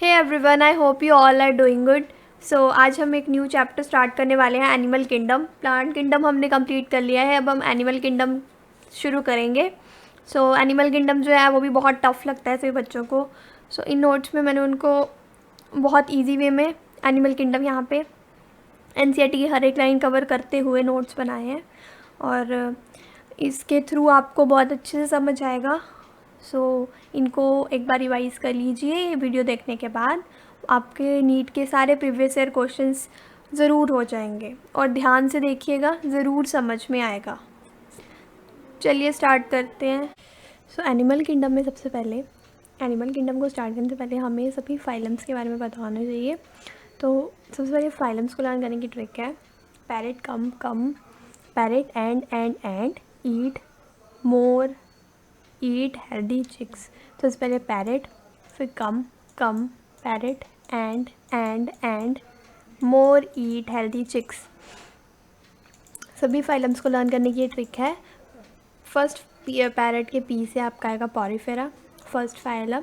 Hey everyone, I hope you all are doing good. So आज हम एक new chapter start करने वाले हैं, एनिमल किंगडम। प्लांट किंगडम हमने कंप्लीट कर लिया है, अब हम एनिमल किंगडम शुरू करेंगे। सो एनिमल किंगडम जो है वो भी बहुत टफ़ लगता है सभी बच्चों को। सो इन नोट्स में मैंने उनको बहुत ईजी वे में एनिमल किंगडम यहाँ पे एनसीईआरटी की हर एक लाइन कवर करते हुए नोट्स बनाए हैं और इसके थ्रू आपको बहुत अच्छे से समझ आएगा। सो इनको एक बार रिवाइज़ कर लीजिए। ये वीडियो देखने के बाद आपके नीट के सारे प्रीवियस ईयर क्वेश्चंस ज़रूर हो जाएंगे और ध्यान से देखिएगा, ज़रूर समझ में आएगा। चलिए स्टार्ट करते हैं। सो एनिमल किंगडम में सबसे पहले एनिमल किंगडम को स्टार्ट करने से पहले हमें सभी फाइलम्स के बारे में पता होना चाहिए। तो सबसे पहले फाइलम्स को लर्न करने की ट्रिक है parrot come come, parrot and eat more, eat healthy chicks. तो इससे पहले पैरेट, फिर come come, parrot and more, eat healthy chicks. सभी फाइलम्स को लर्न करने की ये ट्रिक है। फर्स्ट पैरेट के पी से आपका आएगा पॉरीफेरा, फर्स्ट फाइलम।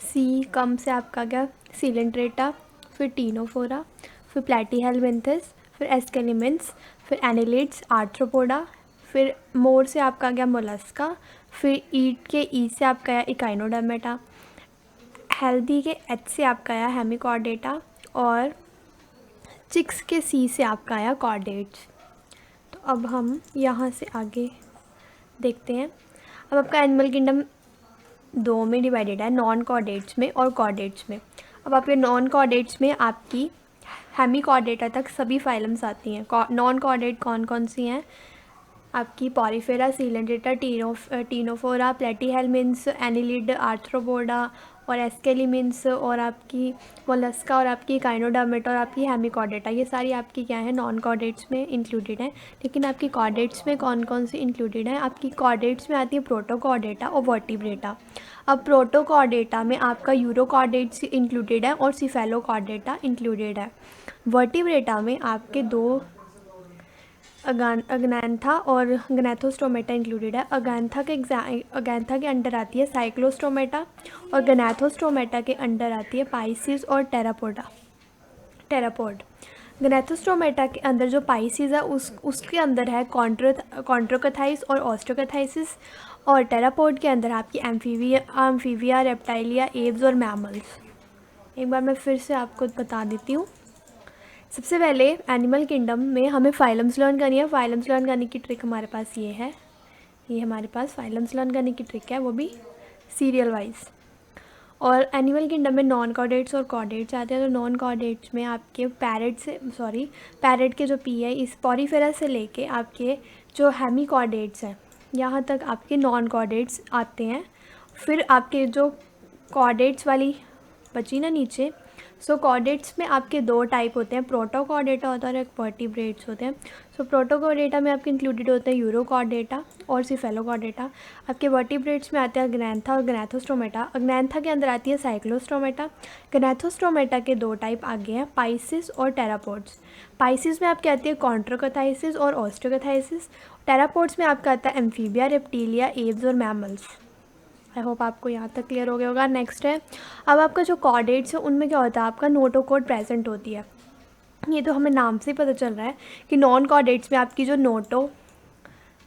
सी कम से आपका गया सिलेंट्रेटा, फिर टीनोफोरा, फिर प्लैटीहेल्मिन्थस, फिर एस्केलिमेंट्स, फिर एनिलिड्स, आर्थ्रोपोडा, फिर मोर से आपका गया मोलस्का, फिर ईट के ई से आपका आया इकाइनोडर्मेटा, हेल्दी के एच से आपका आया हेमिकॉर्डेटा और चिक्स के सी से आपका आया कॉर्डेट्स। तो अब हम यहाँ से आगे देखते हैं। अब आपका एनिमल किंगडम दो में डिवाइडेड है, नॉन कॉर्डेट्स में और कॉर्डेट्स में। अब आपके नॉन कॉर्डेट्स में आपकी हेमिकॉर्डेटा तक सभी फाइलम्स आती हैं। नॉन कॉर्डेट कौन कौन सी हैं? आपकी porifera, coelenterata, ctenophora, platyhelminthes, annelid, arthropoda और एस्केलिमिन्स और आपकी मोलस्का और आपकी काइनोडर्मेटा और आपकी हेमिकॉर्डेटा, ये सारी आपकी क्या है, नॉन कॉर्डेट्स में इंक्लूडेड है। लेकिन आपकी कॉर्डेट्स में कौन कौन सी इंक्लूडेड है? आपकी कॉर्डेट्स में आती है प्रोटोकॉर्डेटा और वर्टिब्रेटा। अब प्रोटोकॉर्डेटा में आपका यूरोकॉर्डेट्स इंक्लूडेड है और सिफेलोकॉर्डेटा इंक्लूडेड है। वर्टिब्रेटा में आपके दो अगैंथा और गनैथोस्टोमेटा इंक्लूडेड है। अगैंथा के अंडर आती है साइक्लोस्टोमेटा और गनैथोस्टोमेटा के अंडर आती है पाइसिस और टेरापोड। गनैथोस्टोमेटा के अंदर जो पाइसिस है उसके अंदर है कॉन्ट्रोकथाइस और ऑस्ट्रोकथाइसिस और टेरापोड के अंदर आपकी एम्फीबिया, रेप्टाइलिया, एव्स और मैमल्स। एक बार मैं फिर से आपको बता देती हूँ। सबसे पहले एनिमल किंगडम में हमें फाइलम्स लर्न करनी है। फाइलम्स लर्न करने की ट्रिक हमारे पास ये है, ये हमारे पास फाइलम्स लर्न करने की ट्रिक है, वो भी सीरियल वाइज। और एनिमल किंगडम में नॉन कॉर्डेट्स और कॉर्डेट्स आते हैं। तो नॉन कॉर्डेट्स में आपके पैरेट के जो पी है, इस पॉरीफेरा से लेके आपके जो हेमिकॉर्डेट्स हैं यहाँ तक आपके नॉन कॉर्डेट्स आते हैं। फिर आपके जो कॉर्डेट्स वाली बची ना नीचे, सो कॉर्डेट्स में आपके दो टाइप होते हैं, प्रोटोकॉर्डेटा होता है और एक वर्टिब्रेट्स होते हैं। सो प्रोटोकॉर्डेटा में आपके इंक्लूडेड होते हैं यूरोकॉर्डेटा और सिफेलोकॉर्डेटा। आपके वर्टिब्रेट्स में आते हैं अग्नैंथा और गनैथोस्टोमेटा। अग्नैंथा के अंदर आती है साइक्लोस्टोमेटा। गनैथोस्टोमेटा के दो टाइप आगे हैं, पाइसिस और टेरापोड्स। पाइसिस में आपके आती है कॉन्ट्रोकथाइसिस और ऑस्ट्रोकथाइसिस। टेरापोड्स में आपका आता है एम्फीबिया, रेप्टीलिया, एव्स और मैमल्स। आई होप आपको यहाँ तक क्लियर हो गया होगा। नेक्स्ट है, अब आपका जो कॉर्डेट्स है उनमें क्या होता है, आपका नोटोकोड प्रेजेंट होती है। ये तो हमें नाम से ही पता चल रहा है कि नॉन कॉर्डेट्स में आपकी जो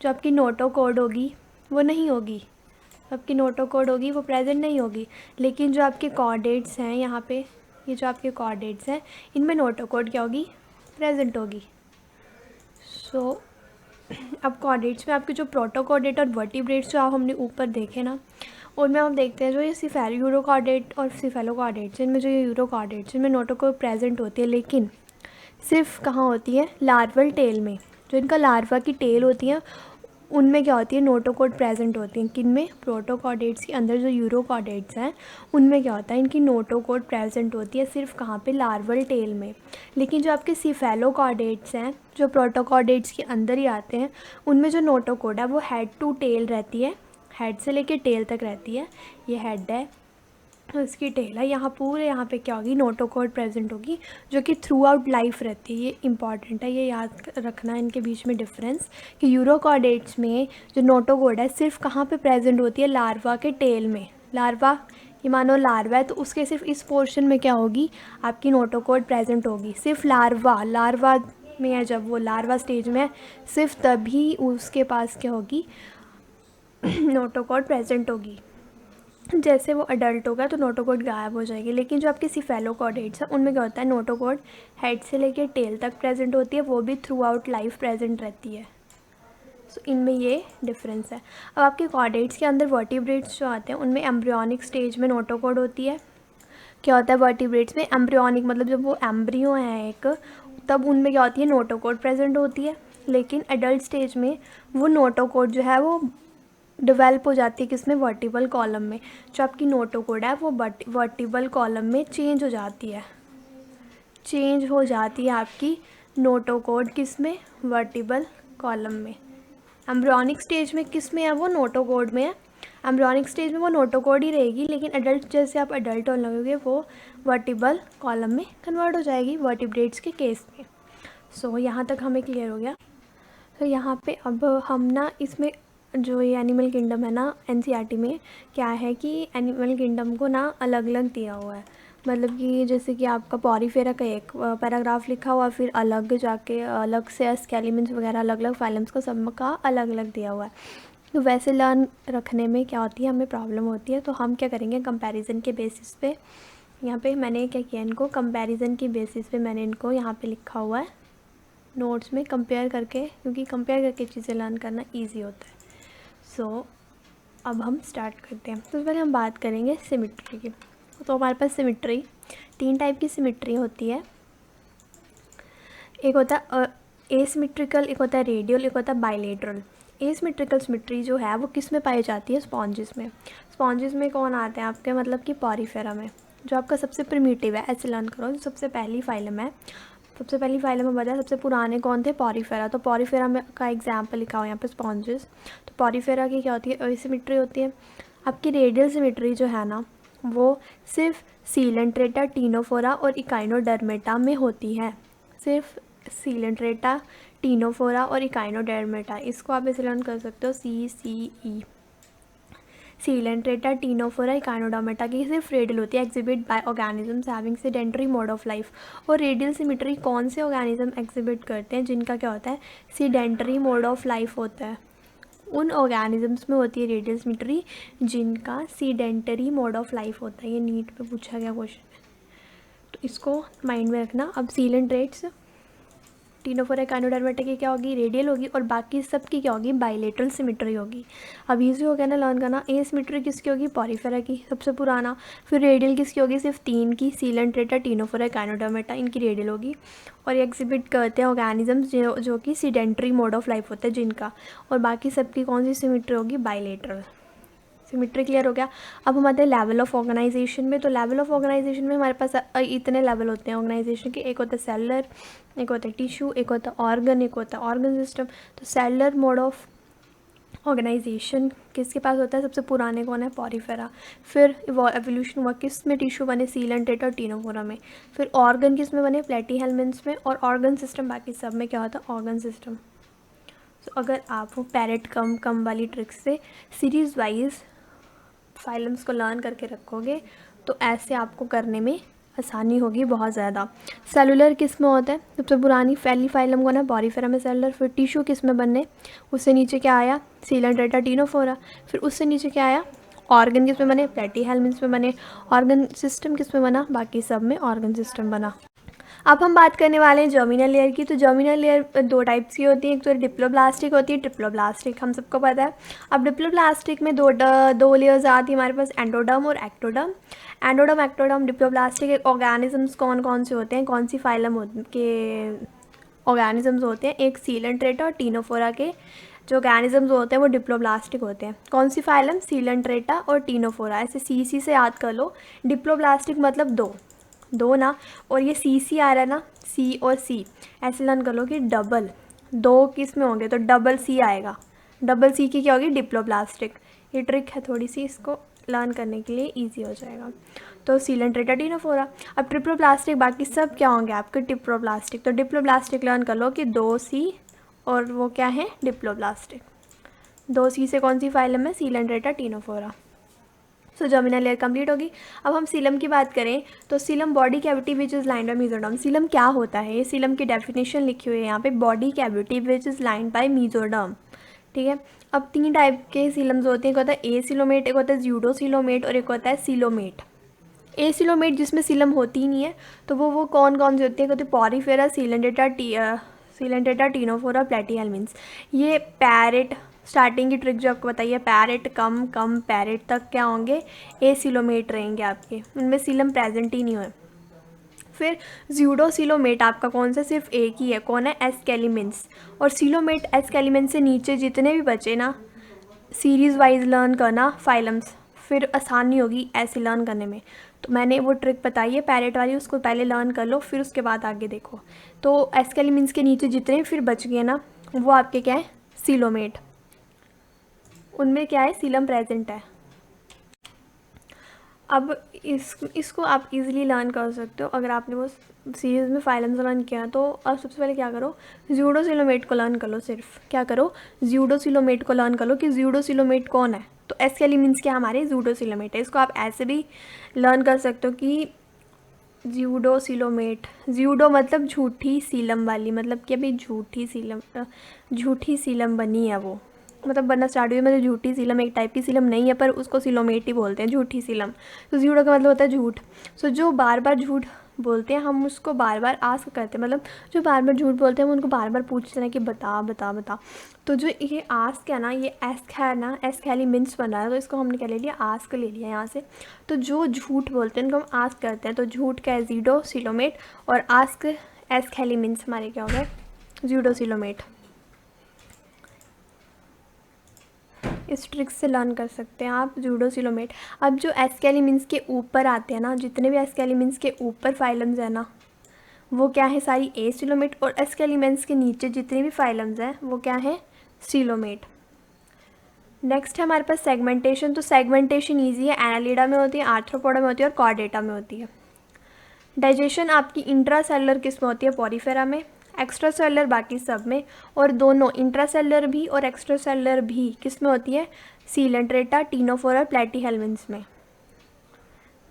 आपकी नोटो कोड होगी वो नहीं होगी, आपकी नोटो कोड होगी वो प्रेजेंट नहीं होगी। लेकिन जो आपके कॉर्डेट्स हैं यहाँ पे, ये जो आपके कॉर्डेट्स हैं इनमें नोटो कोड क्या होगी, प्रेजेंट होगी। सो अब कॉर्डेट्स में आपके जो प्रोटोकॉर्डेट और वर्टिब्रेट्स जो आप हमने ऊपर देखे ना, उनमें हम देखते हैं जो ये यूरोकॉर्डेट और सिफेलोकॉर्डेट्स, इनमें जो ये यूरोकॉर्डेट्स इनमें नोटोकोड प्रेजेंट होती है, लेकिन सिर्फ कहाँ होती है, लार्वल टेल में। जो इनका लार्वा की टेल होती है उनमें क्या होती है, नोटोकोड प्रेजेंट होती हैं। किन में? प्रोटोकॉर्डेट्स के अंदर जो यूरोकॉर्डेट्स हैं उनमें क्या होता है, इनकी नोटोकोड प्रेजेंट होती है सिर्फ कहाँ पे, लार्वल टेल में। लेकिन जो आपके सिफेलोकॉर्डेट्स हैं जो प्रोटोकॉर्डेट्स के अंदर ही आते हैं, उनमें जो नोटोकोड है वो हेड टू टेल रहती है, हेड से लेके टेल तक रहती है। ये हेड है, इसकी टेल है, यहाँ पूरे यहाँ पे क्या होगी, नोटोकोड प्रेजेंट होगी जो कि थ्रू आउट लाइफ रहती है। ये इंपॉर्टेंट है, ये याद रखना इनके बीच में डिफरेंस कि यूरोकॉर्डेट्स में जो नोटोकोड है सिर्फ कहाँ पे प्रेजेंट होती है, लार्वा के टेल में। लार्वा ये मानो लार्वा है तो उसके सिर्फ इस पोर्शन में क्या होगी, आपकी नोटोकॉर्ड प्रेजेंट होगी। सिर्फ लार्वा में है, जब वो लार्वा स्टेज में है सिर्फ तभी उसके पास क्या होगी, नोटोकॉर्ड प्रेजेंट होगी। जैसे वो अडल्ट होगा तो नोटोकॉर्ड गायब हो जाएगी। लेकिन जो आपके सिफेलोकॉर्डेट्स हैं उनमें क्या होता है, नोटोकॉर्ड हेड से लेकर टेल तक प्रेजेंट होती है, वो भी थ्रू आउट लाइफ प्रेजेंट रहती है। सो इनमें ये डिफरेंस है। अब आपके कॉर्डेट्स के अंदर वर्टिब्रेट्स जो आते हैं उनमें एम्ब्रियोनिक स्टेज में नोटोकॉर्ड होती है। क्या होता है वर्टिब्रेट्स में, एम्ब्रियोनिक मतलब जब वो एम्ब्रियो है एक, तब उनमें क्या होती है, नोटोकॉर्ड प्रेजेंट होती है। लेकिन एडल्ट स्टेज में वो नोटोकॉर्ड जो है वो डेवलप हो जाती है किसमें, वर्टिबल कॉलम में। जो आपकी नोटोकॉर्ड है वो वर्टिबल कॉलम में चेंज हो जाती है, आपकी नोटोकॉर्ड किस में, वर्टिबल कॉलम में। एम्ब्रियोनिक स्टेज में किस में है, वो नोटोकॉर्ड में है। एम्ब्रियोनिक स्टेज में वो नोटोकॉर्ड ही रहेगी, लेकिन एडल्ट जैसे आप एडल्ट होने लगोगे वो वर्टिबल कॉलम में कन्वर्ट हो जाएगी वर्टिब्रेट्स के केस में। सो यहाँ तक हमें क्लियर हो गया। तो यहाँ पे अब हम ना इसमें जो ये एनिमल किंगडम है ना एनसीईआरटी में, क्या है कि एनिमल किंगडम को ना अलग अलग दिया हुआ है। मतलब कि जैसे कि आपका पॉरीफेरा का एक पैराग्राफ लिखा हुआ, फिर अलग जाके अलग से स्केलिमेंट्स वगैरह अलग अलग फाइलम्स का सब का अलग अलग दिया हुआ है। तो वैसे लर्न रखने में क्या होती है, हमें प्रॉब्लम होती है। तो हम क्या करेंगे, कंपैरिजन के बेसिस पे, यहाँ पे मैंने क्या किया, इनको कंपैरिजन की बेसिस पे मैंने इनको यहाँ पे लिखा हुआ है नोट्स में, कंपेयर करके, क्योंकि कंपेयर करके चीज़ें लर्न करना ईजी होता है। सो अब हम स्टार्ट करते हैं। तो पहले हम बात करेंगे सिमिट्री की। तो हमारे पास सिमिट्री 3 टाइप की सिमिट्री होती है। एक होता है एसिमेट्रिकल, एक होता है रेडियल, एक होता है बाइलेटरल। एसिमेट्रिकल सिमिट्री जो है वो किस में पाई जाती है, स्पॉन्जेस में। स्पॉन्जेस में कौन आते हैं आपके, मतलब कि पॉरीफेरा में, जो आपका सबसे प्रिमिटिव है। ऐसे लर्न करो, जो सबसे पहली फाइलम है, सबसे पहली फाइलम में बताया सबसे पुराने कौन थे, पॉरीफेरा। तो पॉरीफेरा में का एग्जाम्पल लिखा हुआ यहाँ पे स्पॉन्जेस। तो पॉरीफेरा की क्या होती है, एसिमेट्री होती है। आपकी रेडियल सिमिट्री जो है ना वो सिर्फ सीलेंट्रेटा, टीनोफोरा और इकाइनोडर्मेटा में होती है। सिर्फ सीलेंट्रेटा, टीनोफोरा और इकाइनोडर्मेटा, इसको आप ऐसे लर्न कर सकते हो CCE। सीलेंट्रेटा, टीनोफोरा, इकाइनोडर्मेटा की सिर्फ रेडियल होती है, exhibit by organisms having sedentary mode of life. और रेडियल सिमिट्री कौन से ऑर्गेनिज्म एग्जिबिट करते हैं, जिनका क्या होता है, सीडेंटरी मोड ऑफ लाइफ होता है। उन ऑर्गेनिजम्स में होती है रेडियल सिमिट्री जिनका सीडेंटरी मोड ऑफ लाइफ होता है। ये नीट पे पूछा गया क्वेश्चन है, तो इसको माइंड में रखना। अब सीलेंट्रेट्स, टीनोफोरा, इकाइनोडर्मेटा की क्या होगी, रेडियल होगी, और बाकी सब की क्या होगी, बाइलेटरल सिमिट्री होगी। अब ईजी हो गया ना लर्न करना। ए सिमिट्री किसकी होगी, पॉरीफेरा की, सबसे पुराना। फिर रेडियल किसकी होगी, सिर्फ 3 की, सीलेंट्रेटा, टीनोफोरा, इकाइनोडर्मेटा, इनकी रेडियल होगी। और ये एग्जिबिट करते हैं ऑर्गेनिजम्स जो कि सीडेंटरी मोड ऑफ लाइफ होता है जिनका। और बाकी सबकी कौन सी सिमिट्री होगी, बाइलेटरल सिमिट्री। क्लियर हो गया। अब हम आते हैं लेवल ऑफ ऑर्गेनाइजेशन में। तो लेवल ऑफ ऑर्गेनाइजेशन में हमारे पास इतने लेवल होते हैं ऑर्गेनाइजेशन के। एक होता है सेलुलर, एक होता है टिश्यू, एक होता है ऑर्गन, एक होता है ऑर्गन सिस्टम। तो सेलुलर मोड ऑफ ऑर्गेनाइजेशन किसके पास होता है, सबसे पुराने कौन है, पॉरीफेरा। फिर एवोल्यूशन हुआ किस में, टिश्यू बने सीलेंट्रेटा और टीनोफोरा में। फिर ऑर्गन किस में बने, प्लेटीहेल्मिन्थ्स में। और ऑर्गन सिस्टम बाकी सब में क्या होता है, ऑर्गन सिस्टम। तो अगर आप वो पैरेट कम वाली ट्रिक्स से सीरीज़ वाइज फाइलम्स को लर्न करके रखोगे तो ऐसे आपको करने में आसानी होगी बहुत ज़्यादा। सेलुलर किस में होता है, सबसे पुरानी पहली फाइलम को ना पॉरीफेरा में सेलुलर। फिर टिश्यू किस में बनने, उससे नीचे क्या आया, सीलेंट्रेटा, टीनोफोरा। फिर उससे नीचे क्या आया, ऑर्गन किस में बने, प्लेटीहेल्मिन्थ्स में बने। ऑर्गन सिस्टम किस में बना, बाकी सब में ऑर्गन सिस्टम बना। अब हम बात करने वाले हैं जर्मिनल लेयर की। तो जर्मिनल लेयर 2 टाइप्स की होती है, एक तो डिप्लोब्लास्टिक होती है, ट्रिप्लोब्लास्टिक हम सबको पता है। अब डिप्लोब्लास्टिक में दो लेयर्स आती है हमारे पास, एंडोडर्म और ectoderm. Endoderm, ectoderm, diploblastic organisms कौन कौन से होते हैं, कौन सी फाइलम के ऑर्गेनिजम्स होते हैं, एक सीलेंट्रेटा और टीनोफोरा के जो ऑर्गेनिजम्स होते हैं वो डिप्लोब्लास्टिक होते हैं। कौन सी फाइलम, सीलेंट्रेटा और टीनोफोरा। ऐसे CC से याद कर लो। डिप्लोब्लास्टिक मतलब दो ना, और ये CC आ रहा है ना, C और C, ऐसे लर्न कर लो कि डबल 2 किस में होंगे तो डबल C आएगा। डबल C की क्या होगी, डिप्लोब्लास्टिक। ये ट्रिक है थोड़ी सी, इसको लर्न करने के लिए इजी हो जाएगा। तो सीलेंट्रेटा, टीनोफोरा। अब ट्रिप्लोब्लास्टिक बाकी सब क्या होंगे आपके, डिप्लोब्लास्टिक। तो डिप्लोब्लास्टिक लर्न कर लो कि 2C और वो क्या है, डिप्लोब्लास्टिक। 2C से कौन सी फाइलम है, coelenterata, ctenophora. So germinal layer complete होगी। अब हम सीलम की बात करें तो coelom body cavity which is lined by mesoderm. Coelom क्या होता है, ये सीलम की डेफिनेशन लिखी हुई है यहाँ पे, body cavity which is lined by mesoderm. ठीक है, अब 3 टाइप के सीलम्स होते हैं, एक होता है ए सीलोमेट, एक होता है ज्यूडोसीलोमेट और एक होता है सीलोमेट। ए सीलोमेट जिसमें सीलम होती ही नहीं है, तो वो कौन कौन से होते हैं, कहते पॉरीफेरा, सीलेंटेटा, टीनोफोरा, प्लेटीहेल्मिन्स। ये पैरेट, स्टार्टिंग की ट्रिक जो आपको बताइए, पैरेट कम पैरेट तक क्या होंगे, ए सीलोमेट रहेंगे आपके, उनमें सीलम प्रेजेंट ही नहीं हो। फिर ज्यूडोसीलोमेट आपका कौन सा, सिर्फ एक ही है, कौन है, एस्केलिमेंस। और सीलोमेट एस्केलिमेंस से नीचे जितने भी बचे ना, सीरीज़ वाइज लर्न करना फाइलम्स, फिर आसानी होगी ऐसे लर्न करने में। तो मैंने वो ट्रिक बताई है पैरेट वाली, उसको पहले लर्न कर लो, फिर उसके बाद आगे देखो। तो एस्केलिमेंस के नीचे जितने फिर बच गए ना, वो आपके क्या है, सीलोमेट, उनमें क्या है, सीलम प्रेजेंट है। अब इसको आप इजीली लर्न कर सकते हो अगर आपने वो सीरीज़ में फाइलम्स लर्न किया। तो अब सबसे पहले क्या करो, ज्यूडोसीलोमेट को लर्न कर लो। सिर्फ क्या करो, ज्यूडोसीलोमेट को लर्न कर लो कि ज्यूडोसीलोमेट कौन है। तो एस्केलिमेंस क्या हमारे, ज्यूडोसीलोमेट है। इसको आप ऐसे भी लर्न कर सकते हो कि ज्यूडोसीलोमेट, ज्यूडो मतलब झूठी, सीलम वाली मतलब कि अभी झूठी सीलम बनी है वो, मतलब बनना स्टार्ट हुई, मतलब झूठी सीलम, एक टाइप की सीलम नहीं है पर उसको सिलोमेट ही बोलते हैं, झूठी सीलम। तो ज्यूडो का मतलब होता है झूठ। सो जो बार बार झूठ बोलते हैं हम उसको बार बार आस्क करते हैं, मतलब जो बार बार झूठ बोलते हैं हम उनको बार बार पूछते हैं कि बता बता बता। तो जो ये आस्क है ना, ये एस्क है ना, एस्केलिमेंट्स बन रहा है, तो इसको हमने क्या ले लिया, आस्क ले लिया यहाँ से। तो जो झूठ बोलते हैं उनको हम आस्क करते हैं। तो झूठ का है ज्यूडोसीलोमेट और आस्क एस्केलिमेंट्स हमारे क्या हो गए, ज्यूडोसीलोमेट। इस ट्रिक से लर्न कर सकते हैं आप ज्यूडोसीलोमेट। अब जो एस्केलिमेंट्स के ऊपर आते हैं ना, जितने भी एस्केलिमेंट्स के ऊपर फाइलम्स हैं ना, वो क्या है, सारी ए सीलोमेट। और एस्केलिमेंट्स के नीचे जितने भी फाइलम्स हैं वो क्या है, सीलोमेट। नेक्स्ट है हमारे पास सेगमेंटेशन। तो सेगमेंटेशन ईजी है, एनालिडा में होती है, आर्थ्रोपोडा में होती है और कॉर्डेटा में होती है। डाइजेशन आपकी इंट्रासेलुलर किस में होती है, पॉरीफेरा में, एक्स्ट्रा सेलुलर बाकी सब में, और दोनों इंट्रासेलुलर भी और एक्स्ट्रा सेलुलर भी किस में होती है, सीलेंट्रेटा, टीनोफोरा, प्लेटीहेल्मिन्स में।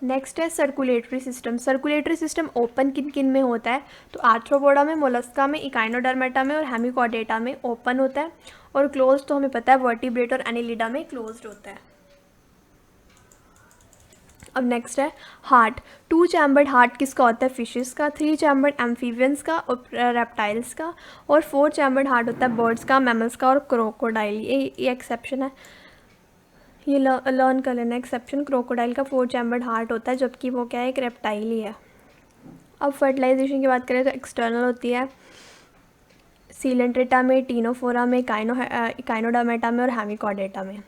नेक्स्ट है circulatory system. Circulatory system open किन किन में होता है, तो आर्थ्रोपोडा में, मोलस्का में, इकाइनोडर्मेटा में और हेमिकॉर्डेटा में ओपन होता है। और क्लोज तो हमें पता है वर्टिब्रेट और एनिलिडा में क्लोज्ड होता है। अब नेक्स्ट है हार्ट। 2 चैम्बर्ड हार्ट किसका होता है, फिशेस का, 3 चैम्बर्ड एम्फीबियंस का और रेप्टाइल्स का, और 4 चैम्बर्ड हार्ट होता है बर्ड्स का, मैमल्स का और क्रोकोडाइल। ये एक्सेप्शन है, ये लर्न कर लेना एक्सेप्शन। क्रोकोडाइल का 4 चैम्बर्ड हार्ट होता है, जबकि वो क्या है, एक रेप्टाइल ही है। अब फर्टिलाइजेशन की बात करें तो एक्सटर्नल होती है सीलेंट्रेटा में, टीनोफोरा में, इकाइनोडर्मेटा में और हेमिकॉर्डेटा में।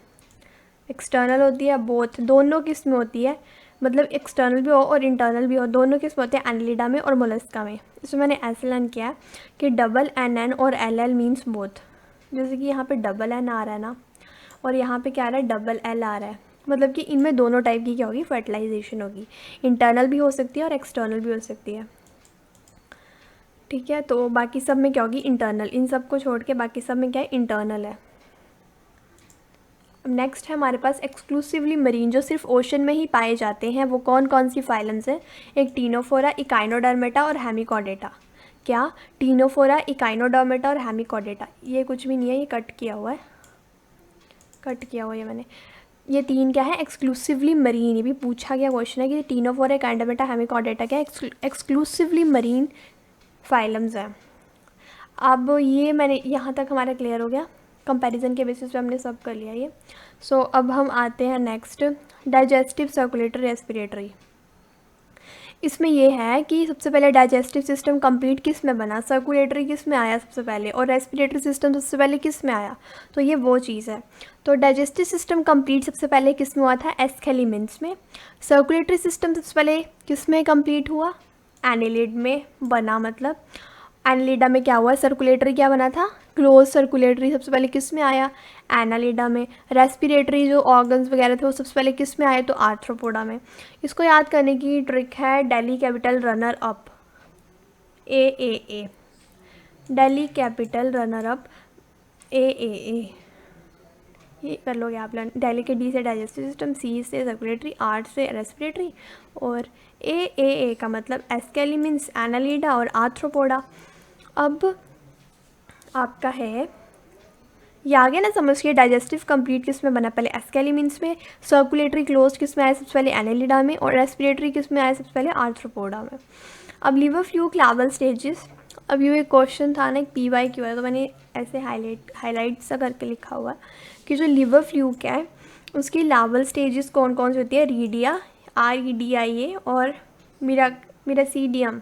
एक्सटर्नल होती है बोथ, दोनों किस में होती है, मतलब एक्सटर्नल भी हो और इंटरनल भी हो, दोनों किस में होते हैं, एनिलिडा में और मोलस्का में। इसमें मैंने ऐसे लर्न किया है कि डबल NN और LL मीन्स बोथ। जैसे कि यहाँ पे डबल N आ रहा है ना, और यहाँ पे क्या आ रहा है, डबल L आ रहा है, मतलब कि इनमें दोनों टाइप की क्या होगी, फर्टिलाइजेशन होगी। इंटरनल भी हो सकती है और एक्सटर्नल भी हो सकती है। ठीक है, तो बाकी सब में क्या होगी, इंटरनल। इन सब को छोड़ के बाकी सब में क्या है, इंटरनल है। नेक्स्ट है हमारे पास एक्सक्लूसिवली मरीन, जो सिर्फ ओशन में ही पाए जाते हैं। वो कौन कौन सी फाइलम्स हैं, एक टीनोफोरा, इकाइनोडर्मेटा और हेमिकॉर्डेटा। क्या, टीनोफोरा, इकाइनोडर्मेटा और हेमिकॉर्डेटा। ये कुछ भी नहीं है, ये कट किया हुआ है, कट किया हुआ है मैंने। ये 3 क्या है, एक्सक्लूसिवली मरीन। ये भी पूछा गया क्वेश्चन है कि टीनोफोरा, इकाइनोडर्मेटा, हेमिकॉर्डेटा क्या एक्सक्लूसिवली मरीन फाइलम्स है। अब ये मैंने यहाँ तक हमारा क्लियर हो गया, कंपैरिजन के बेसिस पे हमने सब कर लिया ये। सो अब हम आते हैं नेक्स्ट, डाइजेस्टिव, सर्कुलेटरी, रेस्पिरेटरी। इसमें ये है कि सबसे पहले डाइजेस्टिव सिस्टम कंप्लीट किस में बना, सर्कुलेटरी किस में आया सबसे पहले, और रेस्पिरेटरी सिस्टम सबसे पहले किस में आया, तो ये वो चीज़ है। तो डाइजेस्टिव सिस्टम कंप्लीट सबसे पहले किस में हुआ था, एस्केलिमेंट्स में। सर्कुलेटरी सिस्टम सबसे पहले किस में कंप्लीट हुआ, एनिलिड में बना, मतलब एनालिडा में क्या हुआ, सर्कुलेटरी क्या बना था, क्लोज सर्कुलेटरी सबसे पहले किस में आया, एनालिडा में। रेस्पिरेटरी जो ऑर्गन्स वगैरह थे वो सबसे पहले किस में आए, तो आर्थ्रोपोडा में। इसको याद करने की ट्रिक है Delhi capital runner up, AAA, Delhi capital runner up AAA। ये कर लोगे आप लर्न। डी से डाइजेस्टिव सिस्टम, सी से सर्कुलेटरी, आर से रेस्पिरेटरी, और ए का मतलब एस्केली मीन्स एनालिडा और आर्थ्रोपोडा। अब आपका है ये आ गया ना समझ के, डाइजेस्टिव कंप्लीट किस में बना, पहले एस्केली मीन्स में, सर्कुलेटरी क्लोज किस में आया सबसे पहले, एनालिडा में, और रेस्पिरेटरी किस में आया सबसे पहले, आर्थ्रोपोडा में। अब लिवर फ्लूक लावल स्टेजेस, अब ये एक क्वेश्चन था ना एक PYQ है, तो मैंने ऐसे हाईलाइट सा करके लिखा हुआ है कि जो लिवर फ्लूक है उसकी लावल स्टेजेस कौन कौन सी होती है, रीडिया, REDIA, और मिरासीडियम,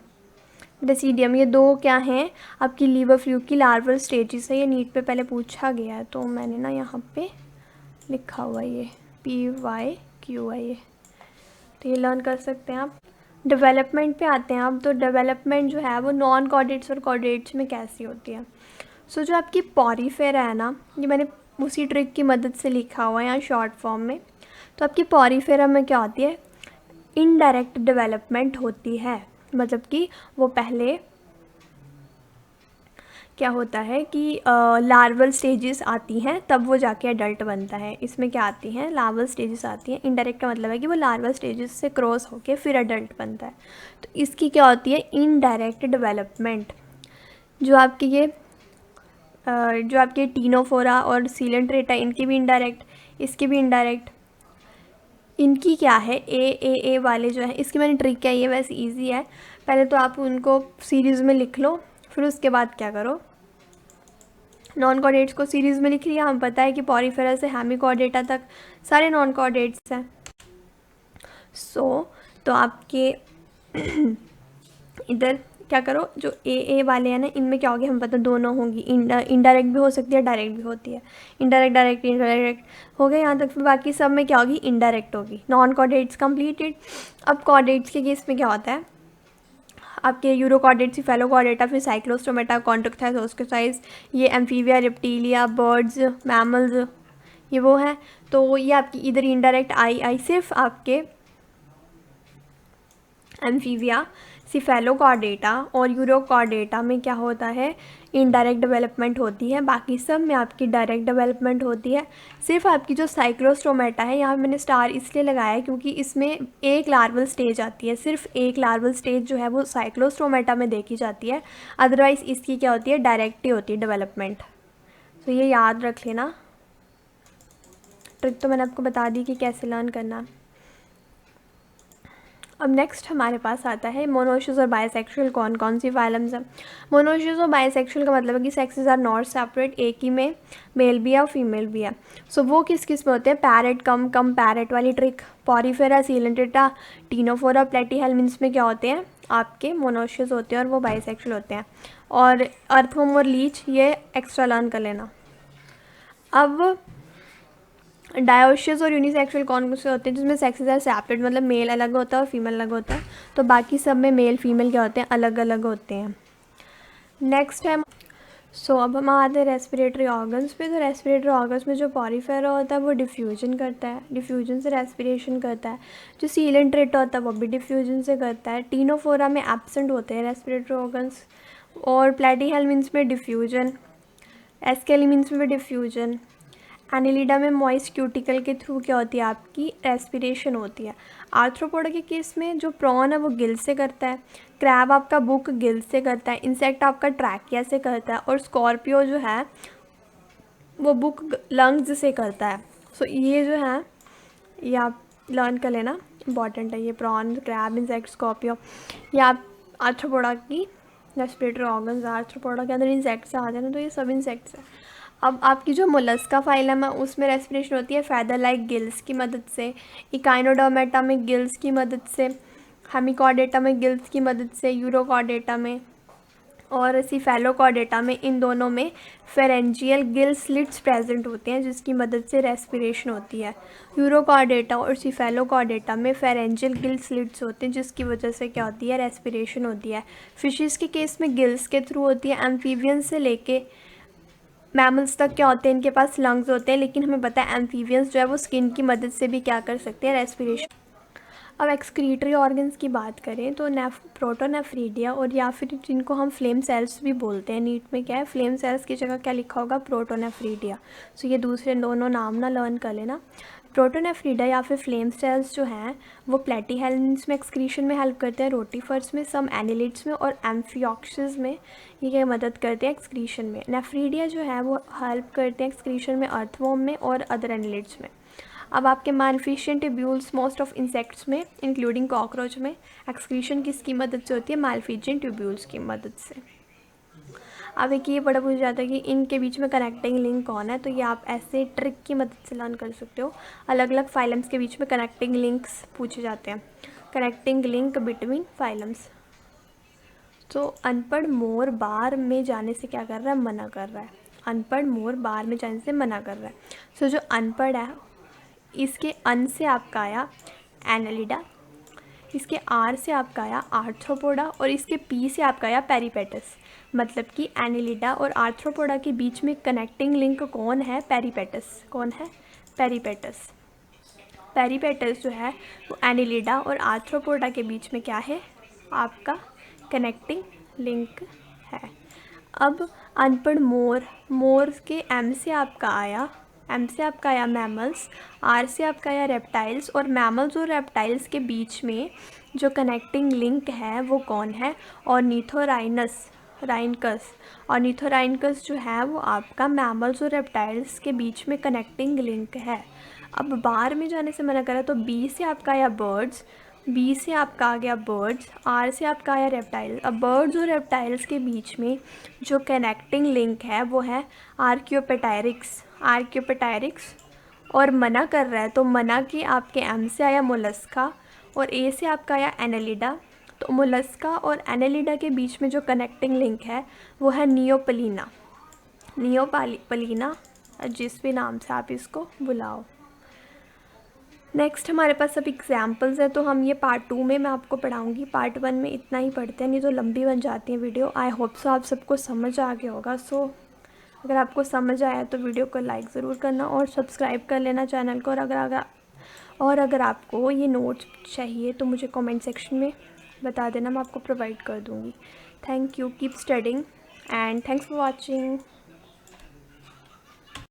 ये दो क्या हैं आपकी लिवर फ्लूक की लार्वल स्टेजेस है। ये नीट पे पहले पूछा गया है, तो मैंने ना यहाँ पे लिखा हुआ है ये PYQ, तो ये लर्न कर सकते हैं आप। डेवलपमेंट पे आते हैं आप, तो डेवलपमेंट जो है वो नॉन कॉर्डेट्स और कॉर्डेट्स में कैसी होती है। सो जो आपकी पॉरीफेरा है ना, ये मैंने उसी ट्रिक की मदद से लिखा हुआ है यहाँ शॉर्ट फॉर्म में। तो आपकी पॉरीफेरा में क्या होती है, इनडायरेक्ट डेवलपमेंट होती है, मतलब कि वो पहले क्या होता है कि लार्वल स्टेजेस आती हैं तब वो जाके अडल्ट बनता है। इसमें क्या आती हैं, लार्वल स्टेजेस आती हैं। इनडायरेक्ट का मतलब है कि वो लार्वल स्टेजेस से क्रॉस होके फिर अडल्ट बनता है। तो इसकी क्या होती है, इनडायरेक्ट डेवलपमेंट। जो आपके टीनोफोरा और सीलेंट्रेटा, इनकी भी इनडायरेक्ट, इसकी भी इनडायरेक्ट। इनकी क्या है, ए वाले जो है, इसकी मैंने ट्रिक क्या, ये वैसे इजी है। पहले तो आप उनको सीरीज़ में लिख लो, फिर उसके बाद क्या करो, नॉन कॉर्डेट्स को सीरीज़ में लिख लिया। हमें पता है कि पॉरीफेरा से हेमिकॉर्डेटा तक सारे नॉन कॉर्डेट्स हैं। तो आपके इधर क्या करो, जो ए वाले हैं ना, इनमें क्या होगी हमें पता, दोनों होंगी, इनडायरेक्ट भी हो सकती है, डायरेक्ट भी होती है। इनडायरेक्ट हो गया यहाँ तक, फिर बाकी सब में क्या होगी, इनडायरेक्ट होगी। Non chordates completed. अब कॉर्डेट्स के केस में क्या होता है, आपके यूरोकॉर्डेट्स, सिफेलोकॉर्डेटा, फिर साइक्लोस्टोमेटा, कॉन्ट्रैक्टाइल, ये एम्फीबिया, रेप्टिलिया, बर्ड्स, मैमल्स, ये वो है। तो ये आपकी इधर इनडायरेक्ट आई सिर्फ आपके एम्फीबिया, सिफेलोकॉर्डेटा और यूरोकॉर्डेटा में क्या होता है, इनडायरेक्ट डेवलपमेंट होती है। बाकी सब में आपकी डायरेक्ट डेवलपमेंट होती है। सिर्फ आपकी जो साइक्लोस्टोमेटा है, यहाँ मैंने स्टार इसलिए लगाया है क्योंकि इसमें एक लार्वल स्टेज आती है, सिर्फ एक लार्वल स्टेज जो है वो साइक्लोस्टोमेटा में देखी जाती है। अदरवाइज़ इसकी क्या होती है, डायरेक्ट ही होती है डेवलपमेंट। तो ये याद रख लेना। ट्रिक तो मैंने आपको बता दी कि कैसे लर्न करना। अब नेक्स्ट हमारे पास आता है मोनोशियस और बायसेक्सुअल कौन कौन सी फाइलम्स हैं। मोनोशियस और बायसेक्सुअल का मतलब है कि सेक्सेस आर नॉट सेपरेट, एक ही में मेल भी है और फीमेल भी है। सो वो किस किस में होते हैं, पैरेट, कम पैरेट वाली ट्रिक, पॉरीफेरा, सीलेंट्रेटा, टीनोफोरा, प्लेटीहेल्मिन्स में क्या होते हैं आपके मोनोशियस होते हैं और वो बायसेक्सुअल होते हैं। और अर्थवर्म और लीच ये एक्स्ट्रा लर्न कर लेना। अब डायोशियस और यूनिसेक्सुअल कौन से होते हैं, जिसमें सेक्सेस आर सेपरेट, मतलब मेल अलग होता है और फीमेल अलग होता है। तो बाकी सब में मेल फीमेल क्या होते हैं, अलग अलग होते हैं। नेक्स्ट है अब हम आते हैं रेस्पिरेटरी ऑर्गन्स पे। तो रेस्पिरेटरी ऑर्गन्स में जो पॉरीफेरा होता है वो डिफ्यूजन करता है, डिफ्यूजन से रेस्पिरेशन करता है। जो सीलेंट्रेटा होता है वो भी डिफ्यूजन से करता है। टीनोफोरा में एब्सेंट होते हैं रेस्पिरेटरी ऑर्गन्स, और प्लेटीहेल्मिन्स में डिफ्यूजन, एस्केलिमिन्स में भी डिफ्यूजन। एनिलिडा में मॉइस्ट क्यूटिकल के थ्रू क्या होती है, आपकी रेस्पिरेशन होती है। आर्थ्रोपोडा के केस में जो प्रॉन है वो गिल से करता है, क्रैब आपका बुक गिल से करता है, इंसेक्ट आपका ट्रैकिया से करता है, और स्कॉर्पियो जो है वो बुक लंग्स से करता है। सो ये जो है ये आप लर्न कर लेना, इंपॉर्टेंट है ये, प्रॉन, क्रैब, इंसेक्ट, स्कॉर्पियो। ये आप आर्थ्रोपोडा की रेस्पिरेटरी ऑर्गन्स, आर्थ्रोपोडा के अंदर इंसेक्ट्स आ जाए ना, तो ये सब इंसेक्ट्स हैं। अब आपकी जो मोलस्का फाइलम है उसमें रेस्पिरेशन होती है फेदर लाइक गिल्स की मदद से, इकाइनोडर्मेटा में गिल्स की मदद से, हेमिकॉर्डेटा में गिल्स की मदद से, यूरोकॉर्डेटा में और सिफेलोकॉर्डेटा में, इन दोनों में फेरेंजियल गिल स्लिट्स प्रेजेंट होते हैं जिसकी मदद से रेस्पिरेशन होती है। यूरोकॉर्डेटा और सिफेलोकॉर्डेटा में फेरेंजियल गिल स्लिट्स होते हैं जिसकी वजह से क्या होती है, रेस्पिरेशन होती है। फिशेस के केस में गिल्स के थ्रू होती है। एम्फीबियंस से लेके मैमल्स तक क्या होते हैं, इनके पास लंग्स होते हैं, लेकिन हमें पता है एम्फीबियंस जो है वो स्किन की मदद से भी क्या कर सकते हैं, रेस्पिरेशन। अब एक्सक्रीटरी ऑर्गन्स की बात करें तो प्रोटोनेफ्रीडिया, और या फिर जिनको हम फ्लेम सेल्स भी बोलते हैं, नीट में क्या है फ्लेम सेल्स की जगह क्या लिखा होगा, प्रोटोनेफ्रीडिया। सो ये दूसरे दोनों नाम ना लर्न कर लेना। प्रोटोनेफ्रीडिया या फिर फ्लेम सेल्स जो हैं वो प्लेटीहेल्मिन्थ्स में एक्सक्रीशन में हेल्प करते हैं, रोटीफर्स में, सम एनिलिड्स में और एम्फिऑक्सिस में ये मदद करते हैं एक्सक्रीशन में। नेफ्रीडिया जो है वो हेल्प करते हैं एक्सक्रीशन में अर्थवॉर्म में और अदर एनिलिड्स में। अब आपके मालफिशियन ट्यूब्यूल्स मोस्ट ऑफ इंसेक्ट्स में इंक्लूडिंग कॉकरोच में एक्सक्रीशन किसकी मदद से होती है, मालफिशियन ट्यूब्यूल्स की मदद से। अब एक ये बड़ा पूछ जाता है कि इनके बीच में कनेक्टिंग लिंक कौन है, तो ये आप ऐसे ट्रिक की मदद से लर्न कर सकते हो। अलग अलग फाइलम्स के बीच में कनेक्टिंग लिंक्स पूछे जाते हैं, कनेक्टिंग लिंक बिटवीन फाइलम्स। तो अनपढ़ मोर बार में जाने से क्या कर रहा है, मना कर रहा है। अनपढ़ मोर बार में जाने से मना कर रहा है। सो जो अनपढ़ है इसके अन से आपका आया एनालिडा, इसके आर से आपका आया आर्थ्रोपोडा और इसके पी से आपका आया पेरिपेटस। मतलब कि एनालिडा और आर्थ्रोपोडा के बीच में कनेक्टिंग लिंक कौन है, पेरिपेटस। कौन है, पेरिपेटस। पेरिपेटस जो है वो एनालिडा और आर्थ्रोपोडा के बीच में क्या है, आपका कनेक्टिंग लिंक है। अब अनपढ़ मोर, मोर के एम से आपका आया मैमल्स, आर से आपका आया रेप्टाइल्स, और मैमल्स और रेप्टाइल्स के बीच में जो कनेक्टिंग लिंक है वो कौन है, ऑर्निथोराइनस राइनकस। ऑर्निथोराइनकस जो है वो आपका मैमल्स और रेप्टाइल्स के बीच में कनेक्टिंग लिंक है। अब बार में जाने से मना करा तो बी से आपका आया बर्ड्स, बी से आपका आ गया बर्ड्स, आर से आपका आया रेप्टाइल। अब बर्ड्स और रेप्टाइल्स के बीच में जो कनेक्टिंग लिंक है वो है आर्कियोपेटायरिक्स, आर्कियोपेटायरिक्स। और मना कर रहा है तो मना की आपके एम से आया मोलस्का और ए से आपका आया एनालिडा। तो मोलस्का और एनालिडा के बीच में जो कनेक्टिंग लिंक है वो है नियोपलीना, नियोपलीना, जिस भी नाम से आप इसको बुलाओ। नेक्स्ट हमारे पास सब एग्जाम्पल्स है, तो हम ये पार्ट 2 में मैं आपको पढ़ाऊँगी। पार्ट 1 में इतना ही पढ़ते हैं, नहीं तो लंबी बन जाती है वीडियो। आई होप सो आप सबको समझ आ गया होगा। सो अगर आपको समझ आया तो वीडियो को लाइक ज़रूर करना और सब्सक्राइब कर लेना चैनल को। और अगर आपको ये नोट्स चाहिए तो मुझे कमेंट सेक्शन में बता देना, मैं आपको प्रोवाइड कर दूँगी। Thank you, keep studying and thanks for watching.